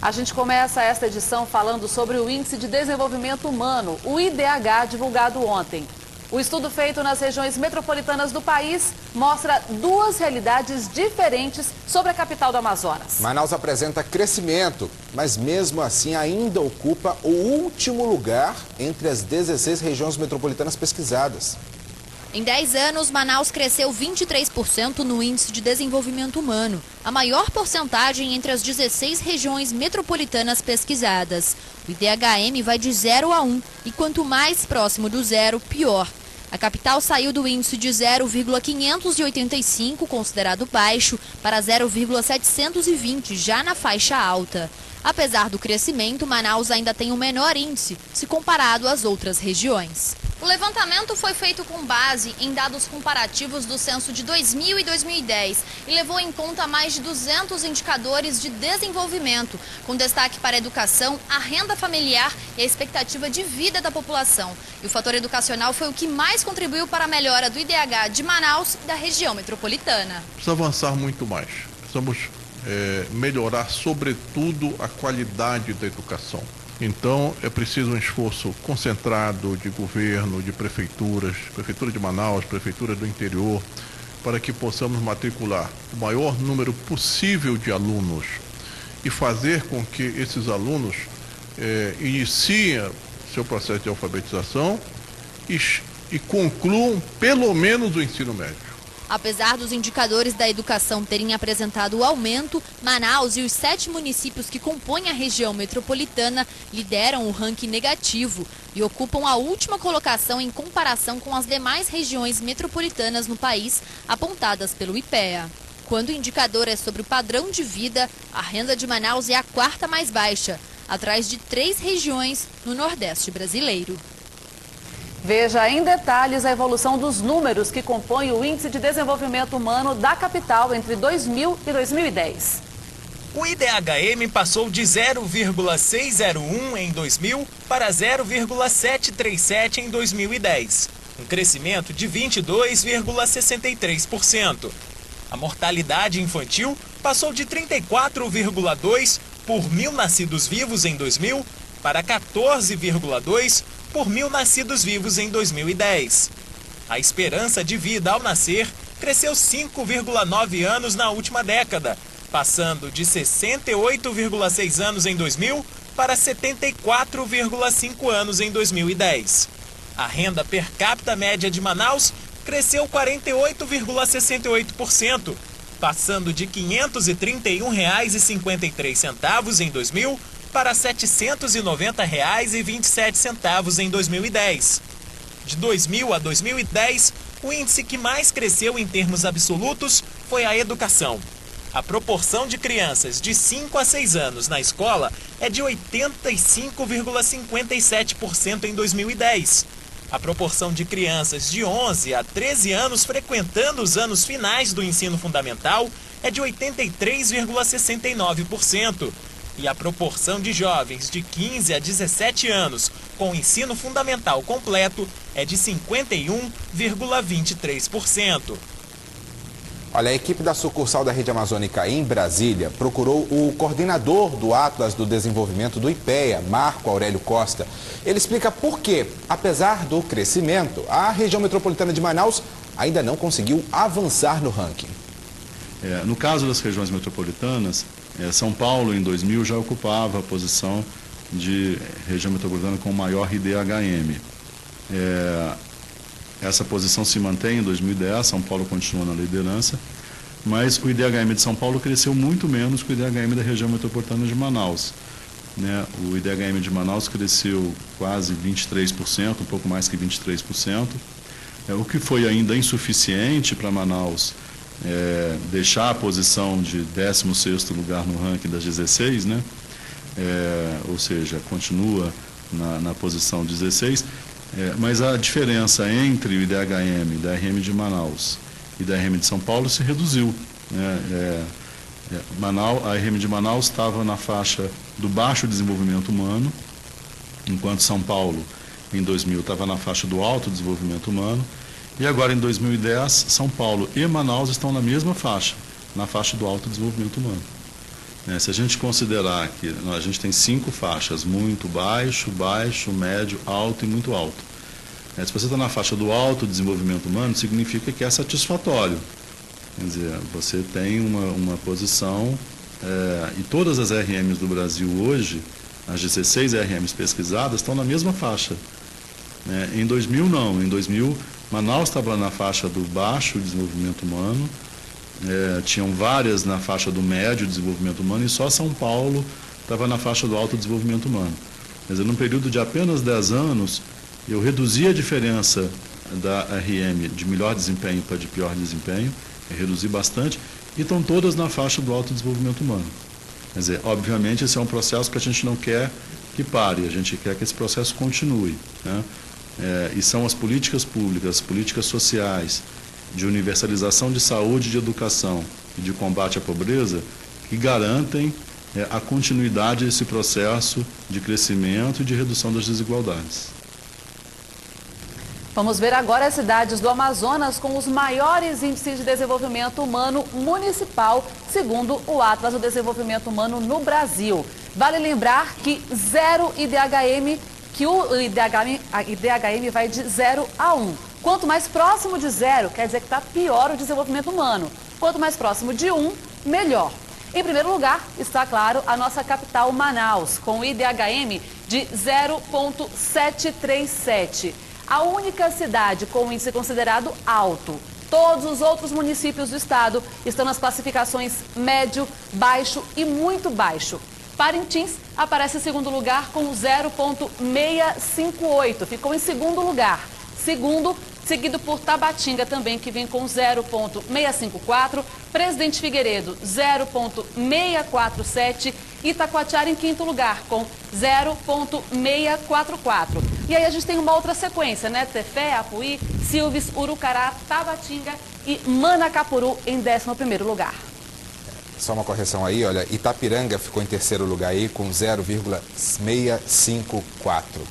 A gente começa esta edição falando sobre o Índice de Desenvolvimento Humano, o IDH, divulgado ontem. O estudo feito nas regiões metropolitanas do país mostra duas realidades diferentes sobre a capital do Amazonas. Manaus apresenta crescimento, mas mesmo assim ainda ocupa o último lugar entre as 16 regiões metropolitanas pesquisadas. Em 10 anos, Manaus cresceu 23% no Índice de Desenvolvimento Humano, a maior porcentagem entre as 16 regiões metropolitanas pesquisadas. O IDHM vai de 0 a 1 e quanto mais próximo do zero, pior. A capital saiu do índice de 0,585, considerado baixo, para 0,720, já na faixa alta. Apesar do crescimento, Manaus ainda tem o menor índice, se comparado às outras regiões. O levantamento foi feito com base em dados comparativos do censo de 2000 e 2010 e levou em conta mais de 200 indicadores de desenvolvimento, com destaque para a educação, a renda familiar e a expectativa de vida da população. E o fator educacional foi o que mais contribuiu para a melhora do IDH de Manaus e da região metropolitana. Precisa avançar muito mais. Precisamos melhorar, sobretudo, a qualidade da educação. Então, é preciso um esforço concentrado de governo, de prefeituras, Prefeitura de Manaus, Prefeitura do interior, para que possamos matricular o maior número possível de alunos e fazer com que esses alunos iniciem seu processo de alfabetização e concluam pelo menos o ensino médio. Apesar dos indicadores da educação terem apresentado aumento, Manaus e os 7 municípios que compõem a região metropolitana lideram o ranking negativo e ocupam a última colocação em comparação com as demais regiões metropolitanas no país, apontadas pelo IPEA. Quando o indicador é sobre o padrão de vida, a renda de Manaus é a 4ª mais baixa, atrás de 3 regiões no Nordeste brasileiro. Veja em detalhes a evolução dos números que compõem o Índice de Desenvolvimento Humano da capital entre 2000 e 2010. O IDHM passou de 0,601 em 2000 para 0,737 em 2010, um crescimento de 22,63%. A mortalidade infantil passou de 34,2 por 1.000 nascidos vivos em 2000 para 14,2 por 1.000 nascidos vivos em 2010. A esperança de vida ao nascer cresceu 5,9 anos na última década, passando de 68,6 anos em 2000 para 74,5 anos em 2010. A renda per capita média de Manaus cresceu 48,68%, passando de R$ 531,53 em 2000 para R$ 790,27 em 2010. De 2000 a 2010, o índice que mais cresceu em termos absolutos foi a educação. A proporção de crianças de 5 a 6 anos na escola é de 85,57% em 2010. A proporção de crianças de 11 a 13 anos frequentando os anos finais do ensino fundamental é de 83,69%. E a proporção de jovens de 15 a 17 anos com ensino fundamental completo é de 51,23%. Olha, a equipe da sucursal da Rede Amazônica em Brasília procurou o coordenador do Atlas do Desenvolvimento do IPEA, Marco Aurélio Costa. Ele explica por que, apesar do crescimento, a região metropolitana de Manaus ainda não conseguiu avançar no ranking. No caso das regiões metropolitanas, São Paulo, em 2000, já ocupava a posição de região metropolitana com maior IDHM. Essa posição se mantém em 2010, São Paulo continua na liderança, mas o IDHM de São Paulo cresceu muito menos que o IDHM da região metropolitana de Manaus. O IDHM de Manaus cresceu quase 23%, um pouco mais que 23%, o que foi ainda insuficiente para Manaus deixar a posição de 16º lugar no ranking das 16, ou seja, continua na posição 16, mas a diferença entre o IDHM, IDRM de Manaus e IDRM de São Paulo se reduziu. A IDRM de Manaus estava na faixa do baixo desenvolvimento humano, enquanto São Paulo, em 2000, estava na faixa do alto desenvolvimento humano. E agora, em 2010, São Paulo e Manaus estão na mesma faixa, na faixa do alto desenvolvimento humano. Se a gente considerar que a gente tem 5 faixas, muito baixo, baixo, médio, alto e muito alto. Se você está na faixa do alto desenvolvimento humano, significa que é satisfatório. Quer dizer, você tem uma posição, e todas as RMs do Brasil hoje, as 16 RMs pesquisadas, estão na mesma faixa. Em 2000 não, em 2000 Manaus estava na faixa do baixo desenvolvimento humano, tinham várias na faixa do médio desenvolvimento humano e só São Paulo estava na faixa do alto desenvolvimento humano. Quer dizer, num período de apenas 10 anos, eu reduzi a diferença da RM de melhor desempenho para de pior desempenho, eu reduzi bastante, e estão todas na faixa do alto desenvolvimento humano. Quer dizer, obviamente esse é um processo que a gente não quer que pare, a gente quer que esse processo continue, né? E são as políticas públicas, políticas sociais, de universalização de saúde, de educação e de combate à pobreza, que garantem a continuidade desse processo de crescimento e de redução das desigualdades. Vamos ver agora as cidades do Amazonas com os maiores índices de desenvolvimento humano municipal, segundo o Atlas do Desenvolvimento Humano no Brasil. Vale lembrar que zero IDHM, que o IDHM vai de 0 a 1. Quanto mais próximo de 0, quer dizer que está pior o desenvolvimento humano. Quanto mais próximo de 1, melhor. Em primeiro lugar, está claro, a nossa capital Manaus, com o IDHM de 0,737. A única cidade com o índice considerado alto. Todos os outros municípios do estado estão nas classificações médio, baixo e muito baixo. Parintins aparece em segundo lugar com 0,658, ficou em segundo lugar. Seguido por Tabatinga também, que vem com 0,654, Presidente Figueiredo 0,647, Itacoatiara em quinto lugar com 0,644. E aí a gente tem uma outra sequência, né? Tefé, Apuí, Silves, Urucará, Tabatinga e Manacapuru em 11º lugar. Só uma correção aí, olha, Itapiranga ficou em terceiro lugar aí com 0,654.